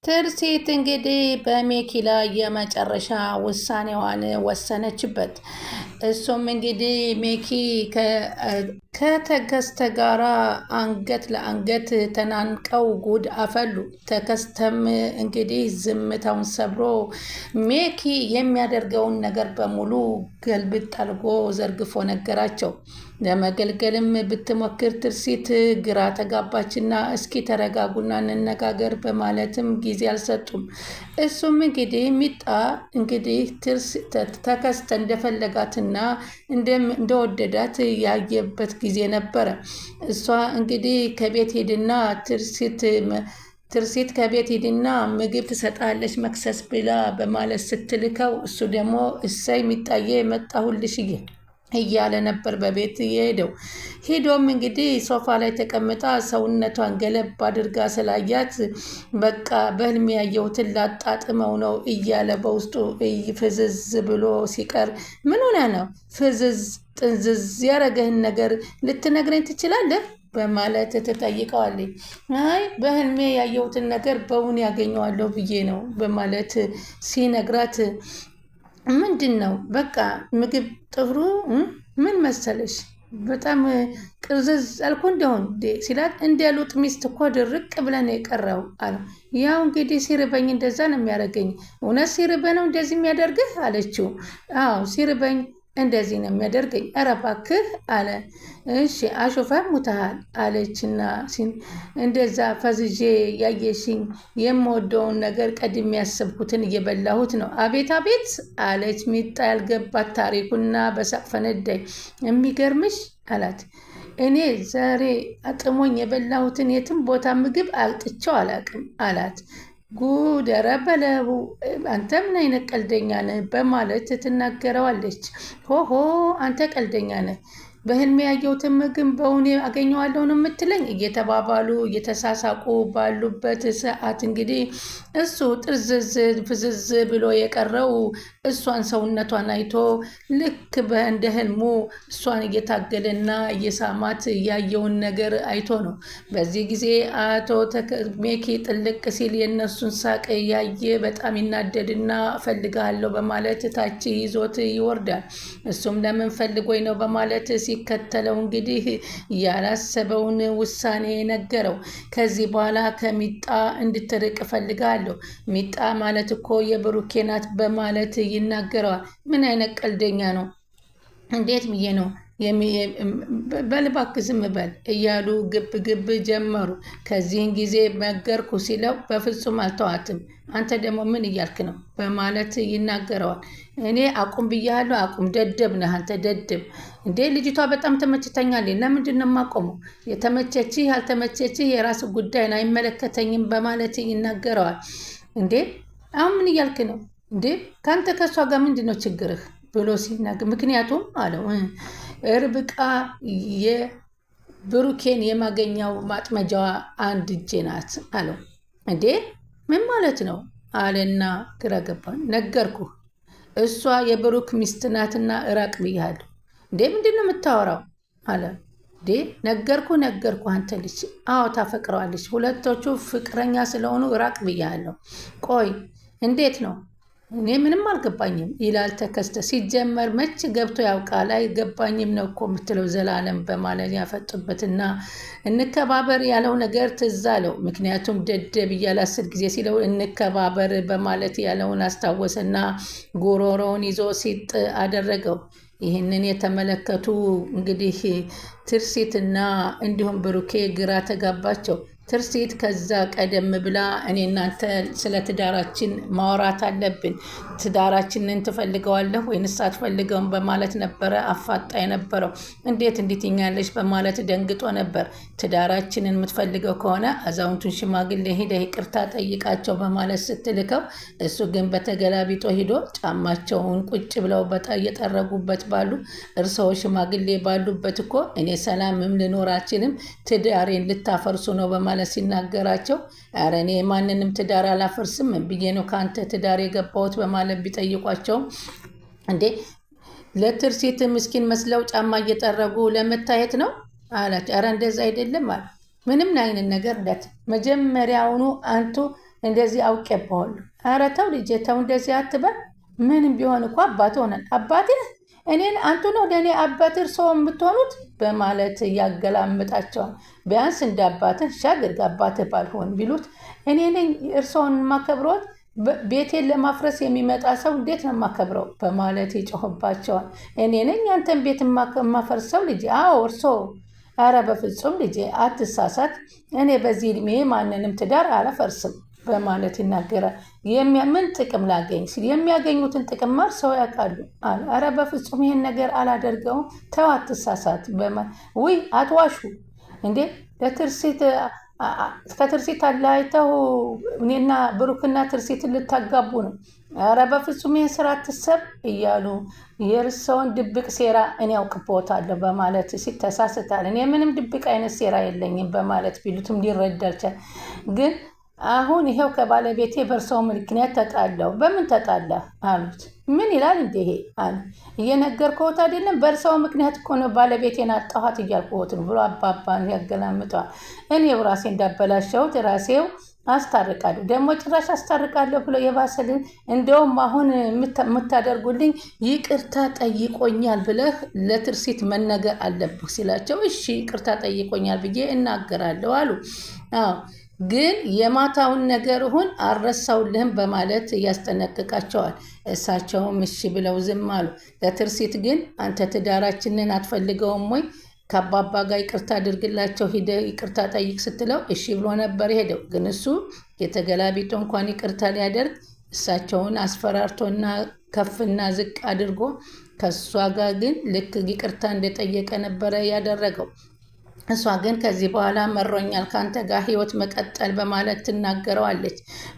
ትርሲት እንግዲህ በሜኪ ላይ የመጨረሻ ውሳኔዋን ወሰነችበት። እሱም እንግዲህ ሜኪ ከተከስተ ጋራ አንገት ለአንገት ተናንቀው ጉድ አፈሉ። ተከስተም እንግዲህ ዝምታውን ሰብሮ ሜኪ የሚያደርገውን ነገር በሙሉ ገልብጥ አድርጎ ዘርግፎ ነገራቸው። ለመገልገልም ብትሞክር ትርሲት ግራ ተጋባችና እስኪ ተረጋጉና እንነጋገር በማለትም ጊዜ አልሰጡም። እሱም እንግዲህ ሚጣ እንግዲህ ተከስተ እንደፈለጋትና እንደወደዳት ያየበት ጊዜ ነበረ። እሷ እንግዲህ ከቤት ሄድና ትርሲት ከቤት ሄድና ምግብ ትሰጣለች መክሰስ ብላ በማለት ስትልከው እሱ ደግሞ እሰይ ሚጣዬ መጣሁልሽ እያለ ነበር በቤት የሄደው። ሄዶም እንግዲህ ሶፋ ላይ ተቀምጣ ሰውነቷን ገለብ አድርጋ ስላያት በቃ በህልሜ ያየሁትን ላጣጥመው ነው እያለ በውስጡ ፍዝዝ ብሎ ሲቀር ምን ሆነ ነው ፍዝዝ ጥንዝዝ ያረገህን ነገር ልትነግረኝ ትችላለህ? በማለት ትጠይቀዋለች። አይ በህልሜ ያየሁትን ነገር በውን ያገኘዋለሁ ብዬ ነው በማለት ሲነግራት ምንድን ነው በቃ ምግብ ጥሩ ምን መሰለሽ በጣም ቅርዝዝ አልኩ እንደሆን ሲላት እንዲያሉት ሚስት እኮ ድርቅ ብለን የቀረው አለ። ያው እንግዲህ ሲርበኝ እንደዛ ነው የሚያደርገኝ። እውነት ሲርበህ ነው እንደዚህ የሚያደርግህ አለችው። አዎ ሲርበኝ እንደዚህ ነው የሚያደርገኝ። ኧረ እባክህ አለ። እሺ አሾፈህ ሙተሃል አለችና እንደዛ ፈዝዤ ያየሽኝ የምወደውን ነገር ቀድሜ ያሰብኩትን እየበላሁት ነው። አቤት አቤት አለች ሚጣ ያልገባት ታሪኩና በሳቅ ፈነዳኝ። የሚገርምሽ አላት እኔ ዛሬ አጥሞኝ የበላሁትን የትም ቦታ ምግብ አጥቼው አላቅም አላት። ጉድ ኧረ በለው አንተ ምን አይነት ቀልደኛ ነህ በማለት ትናገረዋለች። ሆሆ አንተ ቀልደኛ ነህ በህልሜ ያየሁትን ምግብ በእውኔ አገኘዋለሁ ነው የምትለኝ? እየተባባሉ እየተሳሳቁ ባሉበት ሰዓት እንግዲህ እሱ ጥርዝዝ ፍዝዝ ብሎ የቀረው እሷን ሰውነቷን አይቶ ልክ እንደ ህልሙ እሷን እየታገለና እየሳማት ያየውን ነገር አይቶ ነው። በዚህ ጊዜ አቶ ሜኪ ጥልቅ ሲል የእነሱን ሳቅ ያየ በጣም ይናደድና እፈልግሃለሁ በማለት ታች ይዞት ይወርዳል። እሱም ለምን ፈልጎኝ ነው በማለት ሲከተለው እንግዲህ ያላሰበውን ውሳኔ ነገረው። ከዚህ በኋላ ከሚጣ እንድትርቅ እፈልጋለሁ። ሚጣ ማለት እኮ የብሩኬ ናት በማለት ይናገረዋል። ምን አይነት ቀልደኛ ነው? እንዴት ብዬ ነው በልባክ ዝም በል እያሉ ግብ ግብ ጀመሩ። ከዚህን ጊዜ መገርኩ ሲለው በፍጹም አልተዋትም። አንተ ደግሞ ምን እያልክ ነው በማለት ይናገረዋል። እኔ አቁም ብያለሁ አቁም። ደደብ ነህ አንተ ደደብ። እንዴ ልጅቷ በጣም ተመችተኛለች። ለምንድን ነው የማቆመው? የተመቸችህ ያልተመቸችህ የራስ ጉዳይ ነው አይመለከተኝም በማለት ይናገረዋል። እንዴ አሁን ምን እያልክ ነው እንዴ? ከአንተ ከእሷ ጋር ምንድን ነው ችግርህ ብሎ ሲናገር ምክንያቱም አለው ርብቃ የብሩኬን የማገኛው ማጥመጃዋ አንድ እጄ ናት አለው። እንዴ ምን ማለት ነው አለና ግራ ገባን። ነገርኩህ እሷ የብሩክ ሚስት ናትና እራቅ ብያለሁ። እንዴ ምንድን ነው የምታወራው አለ። እንዴ ነገርኩ አንተ ልጅ። አዎ ታፈቅረዋለች። ሁለቶቹ ፍቅረኛ ስለሆኑ እራቅ ብያለሁ። ቆይ እንዴት ነው? እኔ ምንም አልገባኝም ይላል ተከስተ። ሲጀመር መች ገብቶ ያውቃል? አይገባኝም ነው እኮ የምትለው ዘላለም በማለት ያፈጡበትና እንከባበር ያለው ነገር ትዝ አለው። ምክንያቱም ደደብ እያለ 10 ጊዜ ሲለው እንከባበር በማለት ያለውን አስታወሰና ጉሮሮውን ይዞ ሲጥ አደረገው። ይህንን የተመለከቱ እንግዲህ ትርሲትና እንዲሁም ብሩኬ ግራ ተጋባቸው። ትርሲት ከዛ ቀደም ብላ እኔ እናንተ ስለ ትዳራችን ማውራት አለብን፣ ትዳራችንን ትፈልገዋለህ ወይንስ አትፈልገውም በማለት ነበረ አፋጣ የነበረው። እንዴት እንዲትኛለች በማለት ደንግጦ ነበር። ትዳራችንን የምትፈልገው ከሆነ አዛውንቱን ሽማግሌ ሄደህ ይቅርታ ጠይቃቸው በማለት ስትልከው፣ እሱ ግን በተገላቢጦ ሂዶ ጫማቸውን ቁጭ ብለው እየጠረጉበት ባሉ እርስዎ ሽማግሌ ባሉበት እኮ እኔ ሰላምም ልኖር አልችልም፣ ትዳሬን ልታፈርሱ ነው በማለት ሲናገራቸው ኧረ እኔ ማንንም ትዳር አላፈርስም ብዬ ነው ከአንተ ትዳር የገባሁት በማለት ቢጠይቋቸውም እንዴ ለትርሲት ምስኪን መስለው ጫማ እየጠረጉ ለመታየት ነው አላቸው። ኧረ እንደዛ አይደለም አለ። ምንም አይነት ነገር እንዳት መጀመሪያውኑ አንቱ እንደዚህ አውቄብሃለሁ። ኧረ ተው ልጄ ተው፣ እንደዚህ አትበል። ምንም ቢሆን እኮ አባት ሆነን አባቴ እኔን አንቱ ነው ለእኔ አባት እርስዎ የምትሆኑት በማለት ያገላምጣቸዋል። ቢያንስ እንደ አባትህ ሻግር አባትህ ባልሆን ቢሉት እኔ ነኝ እርስዎን ማከብሮት ቤቴን ለማፍረስ የሚመጣ ሰው እንዴት ነው የማከብረው በማለት ይጮህባቸዋል። እኔ ነኝ አንተን ቤት የማፈርሰው ልጄ? አዎ እርስዎ። ኧረ በፍጹም ልጄ አትሳሳት፣ እኔ በዚህ እድሜ ማንንም ትዳር አላፈርስም በማለት ይናገራል። ምን ጥቅም ላገኝ ሲል የሚያገኙትን ጥቅም ማር ሰው ያውቃሉ አለ። ኧረ በፍጹም ይሄን ነገር አላደርገውም፣ ተው አትሳሳት። ውይ አትዋሹ እንዴ ለትርሲት ከትርሲት አለያይተው እኔና ብሩክና ትርሲትን ልታጋቡ ነው? ኧረ በፍጹም ይህን ስራ አትሰብ እያሉ የእርስዎን ድብቅ ሴራ እኔ ያውቅብዎታለሁ በማለት ሲተሳስታል። እኔ ምንም ድብቅ አይነት ሴራ የለኝም በማለት ቢሉትም ሊረዳ አልቻለም። ግን አሁን ይሄው ከባለቤቴ በእርስዎ ምክንያት ተጣላሁ። በምን ተጣላ አሉት። ምን ይላል እንዴ ይሄ አለ። እየነገርኩት አይደለም በእርስዎ ምክንያት እኮ ነው ባለቤቴን አጣኋት እያልኩት ነው ብሎ አባባን ያገላምጠዋል። እኔው ራሴ እንዳበላሸሁት ራሴው አስታርቃለሁ፣ ደግሞ ጭራሽ አስታርቃለሁ ብሎ የባሰልን። እንደውም አሁን የምታደርጉልኝ ይቅርታ ጠይቆኛል ብለህ ለትርሲት መነገር አለብህ ሲላቸው፣ እሺ ይቅርታ ጠይቆኛል ብዬ እናገራለሁ አሉ። አዎ ግን የማታውን ነገር ሁን አልረሳውልህም በማለት ያስጠነቅቃቸዋል። እሳቸውም እሺ ብለው ዝም አሉ። ለትርሲት ግን አንተ ትዳራችንን አትፈልገውም ወይ? ከአባባ ጋር ይቅርታ አድርግላቸው ሂደ ይቅርታ ጠይቅ ስትለው እሺ ብሎ ነበር ሄደው። ግን እሱ የተገላቢጦ እንኳን ይቅርታ ሊያደርግ እሳቸውን አስፈራርቶና ከፍና ዝቅ አድርጎ ከእሷ ጋር ግን ልክ ይቅርታ እንደጠየቀ ነበረ ያደረገው። እሷ ግን ከዚህ በኋላ መሮኛል ከአንተ ጋር ህይወት መቀጠል በማለት ትናገረዋለች።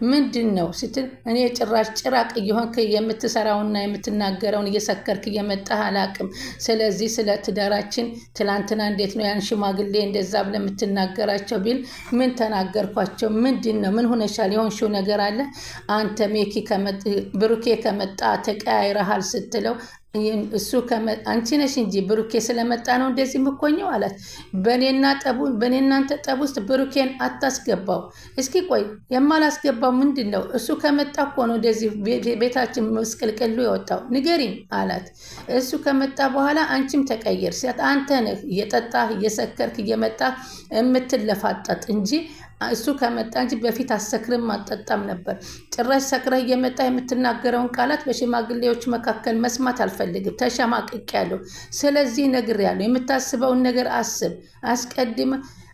ምንድን ነው ስትል እኔ ጭራሽ ጭራቅ እየሆንክ የምትሰራውና የምትናገረውን እየሰከርክ እየመጣህ አላቅም። ስለዚህ ስለ ትዳራችን ትላንትና እንዴት ነው ያን ሽማግሌ እንደዛ ብለህ የምትናገራቸው ቢል ምን ተናገርኳቸው? ምንድን ነው ምን ሆነሻል? የሆንሽው ነገር አለ አንተ ብሩኬ ከመጣ ተቀያይረሃል ስትለው እሱ አንቺ ነሽ እንጂ ብሩኬ ስለመጣ ነው እንደዚህ የምኮኘው አላት። በእኔናንተ ጠብ ውስጥ ብሩኬን አታስገባው። እስኪ ቆይ የማላስገባው ምንድን ነው? እሱ ከመጣ እኮ ነው እንደዚህ ቤታችን ምስቅልቅሉ የወጣው ንገሪኝ አላት። እሱ ከመጣ በኋላ አንቺም ተቀየር ሲያት፣ አንተ ነህ እየጠጣህ እየሰከርክ እየመጣህ የምትለፋጠጥ እንጂ እሱ ከመጣ እንጂ በፊት አሰክርም አጠጣም ነበር። ጭራሽ ሰክረህ እየመጣ የምትናገረውን ቃላት በሽማግሌዎች መካከል መስማት አልፈልግም። ተሸማቅቄያለሁ። ስለዚህ ነግሬያለሁ። የምታስበውን ነገር አስብ አስቀድም።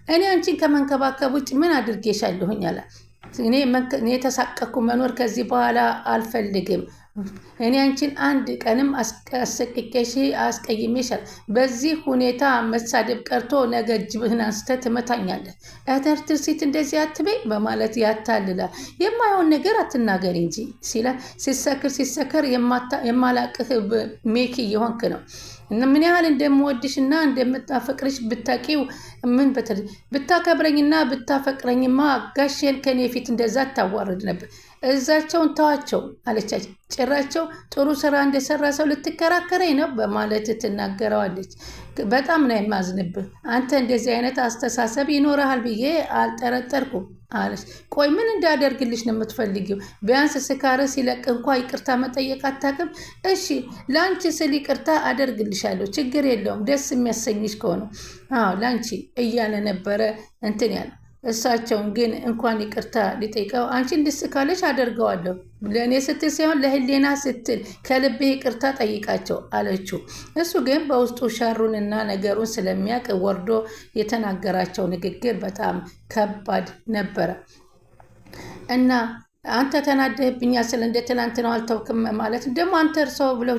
እኔ አንቺን ከመንከባከብ ውጭ ምን አድርጌሻለሁኝ አላት። እኔ የተሳቀኩ መኖር ከዚህ በኋላ አልፈልግም። እኔ አንቺን አንድ ቀንም አሰቅቄሽ አስቀይሜሻል። በዚህ ሁኔታ መሳደብ ቀርቶ ነገ ጅብህን አንስተህ ትመታኛለህ። እህት ትርሲት እንደዚህ አትበይ በማለት ያታልላል። የማይሆን ነገር አትናገሪ እንጂ ሲላት፣ ሲሰክር የማላቅህ ሜኪ እየሆንክ ነው። ምን ያህል እንደምወድሽና እንደምታፈቅርሽ ብታቂው ምን ብታከብረኝና ብታፈቅረኝማ ጋሼን ከኔ ፊት እንደዛ ታዋርድ ነበር። እዛቸውን ተዋቸው አለቻቸው። ጭራቸው ጥሩ ስራ እንደሰራ ሰው ልትከራከረኝ ነው በማለት ትናገረዋለች። በጣም ነው የማዝንብህ። አንተ እንደዚህ አይነት አስተሳሰብ ይኖርሃል ብዬ አልጠረጠርኩም አለች። ቆይ ምን እንዳደርግልሽ ነው የምትፈልጊው? ቢያንስ ስካር ሲለቅ እንኳ ይቅርታ መጠየቅ አታውቅም? እሺ ለአንቺ ስል ይቅርታ አደርግልሻለሁ፣ ችግር የለውም ደስ የሚያሰኝሽ ከሆነ አዎ ለአንቺ እያለ ነበረ እንትን ያለ። እሳቸውን ግን እንኳን ይቅርታ ሊጠይቀው አንቺ እንድስ ካለሽ አደርገዋለሁ፣ ለእኔ ስትል ሳይሆን ለህሌና ስትል ከልብህ ይቅርታ ጠይቃቸው አለችው። እሱ ግን በውስጡ ሸሩንና ነገሩን ስለሚያውቅ ወርዶ የተናገራቸው ንግግር በጣም ከባድ ነበረ እና አንተ ተናደህብኛል ስለ እንደ ትላንት ነው አልተውክም ማለት ደግሞ አንተ እርሰው ብለው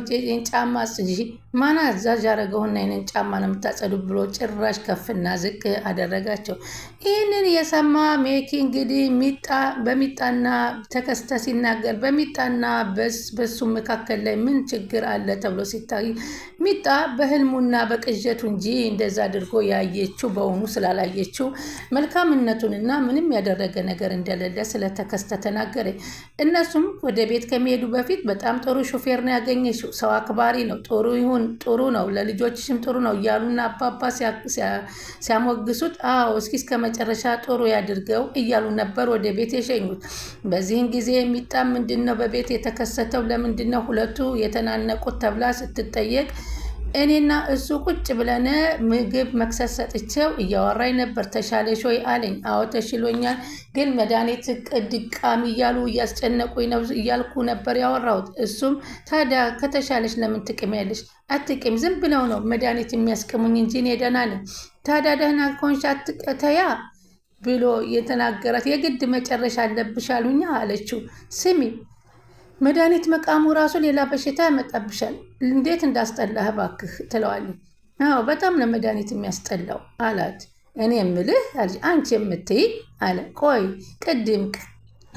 ጫማ ጽጂ ማን አዛዥ ያደረገውና ይህንን ጫማ ነው የምታጸዱ ብሎ ጭራሽ ከፍና ዝቅ አደረጋቸው። ይህንን የሰማ ሜኪ እንግዲህ በሚጣና ተከስተ ሲናገር በሚጣና በሱ መካከል ላይ ምን ችግር አለ ተብሎ ሲታይ ሚጣ በህልሙና በቅዠቱ እንጂ እንደዛ አድርጎ ያየችው በውኑ ስላላየችው መልካምነቱንና ምንም ያደረገ ነገር እንደሌለ ስለተከስተ ተናገረ። ተናገረኝ። እነሱም ወደ ቤት ከሚሄዱ በፊት በጣም ጥሩ ሹፌር ነው ያገኘሽው፣ ሰው አክባሪ ነው፣ ጥሩ ይሁን፣ ጥሩ ነው፣ ለልጆችሽም ጥሩ ነው እያሉና አባባ ሲያሞግሱት፣ አዎ እስኪ እስከ መጨረሻ ጥሩ ያድርገው እያሉ ነበር ወደ ቤት የሸኙት። በዚህን ጊዜ የሚጣም ምንድን ነው በቤት የተከሰተው? ለምንድን ነው ሁለቱ የተናነቁት ተብላ ስትጠየቅ እኔና እሱ ቁጭ ብለን ምግብ መክሰስ ሰጥቼው እያወራኝ ነበር። ተሻለሽ ወይ አለኝ። አዎ ተሽሎኛል፣ ግን መድኃኒት ድቃሚ እያሉ እያስጨነቁኝ ነው እያልኩ ነበር ያወራሁት። እሱም ታዲያ ከተሻለሽ ለምን ትቅሚያለሽ? አትቅም፣ ዝም ብለው ነው መድኃኒት የሚያስቅሙኝ እንጂ እኔ ደህና ነኝ። ታዲያ ደህና ከሆንሽ አትቀተያ ብሎ የተናገራት የግድ መጨረሻ አለብሽ አሉኛ አለችው። ስሚ መድኃኒት መቃሙ ራሱ ሌላ በሽታ ያመጣብሻል። እንዴት እንዳስጠላህ እባክህ ትለዋለች። አዎ በጣም ነው መድኃኒት የሚያስጠላው አላት። እኔ የምልህ አንቺ የምትይ አለ። ቆይ ቅድም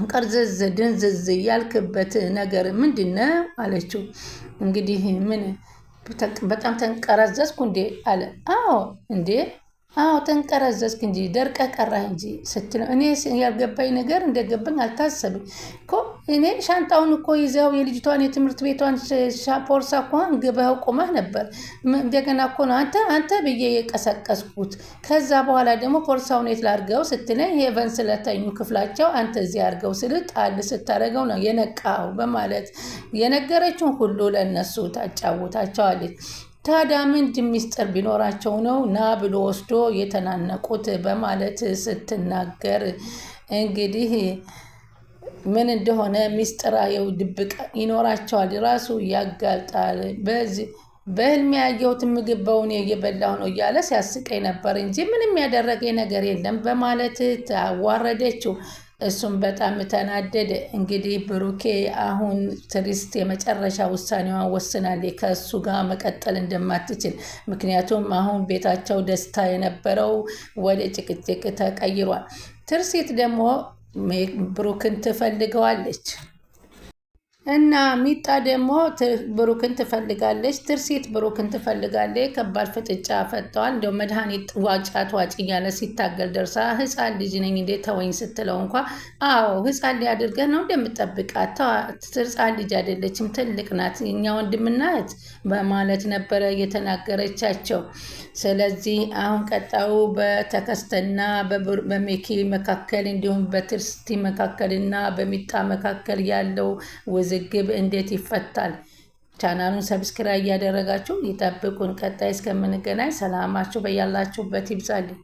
ቀርዘዝ ድንዝዝ ያልክበት ነገር ምንድን ነው አለችው። እንግዲህ ምን በጣም ተንቀረዘዝኩ እንዴ አለ። አዎ እንዴ አዎ ተንቀረዘዝክ እንጂ ደርቀ ቀራህ እንጂ ስትለው እኔ ያልገባኝ ነገር እንደገባኝ አልታሰብም እኮ። እኔ ሻንጣውን እኮ ይዘው የልጅቷን የትምህርት ቤቷን ፖርሳ እኮ ግበኸው ቆመህ ነበር። እንደገና እኮ ነው አንተ ብዬ የቀሰቀስኩት። ከዛ በኋላ ደግሞ ፖርሳውን የት ላድርገው ስትለኝ ሄቨን ስለተኙ ክፍላቸው አንተ እዚህ አድርገው ስል ጣል ስታደርገው ነው የነቃው በማለት የነገረችውን ሁሉ ለእነሱ ታጫውታቸዋለች። ታዲያ ምንድን ሚስጥር ቢኖራቸው ነው ና ብሎ ወስዶ የተናነቁት በማለት ስትናገር እንግዲህ ምን እንደሆነ ሚስጥራዊ ድብቅ ይኖራቸዋል ራሱ ያጋልጣል። በህልሜ ያየሁት ምግብ በውኔ እየበላሁ ነው እያለ ሲያስቀኝ ነበር እንጂ ምንም ያደረገኝ ነገር የለም በማለት ታዋረደችው። እሱም በጣም ተናደደ። እንግዲህ ብሩኬ አሁን ትዕግስት የመጨረሻ ውሳኔዋን ወስናለች ከእሱ ጋር መቀጠል እንደማትችል። ምክንያቱም አሁን ቤታቸው ደስታ የነበረው ወደ ጭቅጭቅ ተቀይሯል። ትርሲት ደግሞ ብሩክን ትፈልገዋለች እና ሚጣ ደግሞ ብሩክን ትፈልጋለች። ትርሲት ብሩክን ትፈልጋለች። ከባድ ፍጥጫ ፈጠዋል። እንደው መድኃኒት ዋጫት ዋጭ እያለ ሲታገል ደርሳ ህፃን ልጅ ነኝ እንዴ ተወኝ ስትለው እንኳ አዎ ህፃን ልጅ አድርገህ ነው እንደምጠብቃት፣ ህፃን ልጅ አይደለችም ትልቅ ናት፣ እኛ ወንድምና እህት በማለት ነበረ የተናገረቻቸው። ስለዚህ አሁን ቀጣዩ በተከስተና በሜኪ መካከል እንዲሁም በትርስቲ መካከልና በሚጣ መካከል ያለው ውዝግብ እንዴት ይፈታል? ቻናሉን ሰብስክራይብ እያደረጋችሁ ይጠብቁን። ቀጣይ እስከምንገናኝ ሰላማችሁ በያላችሁበት ይብዛልኝ።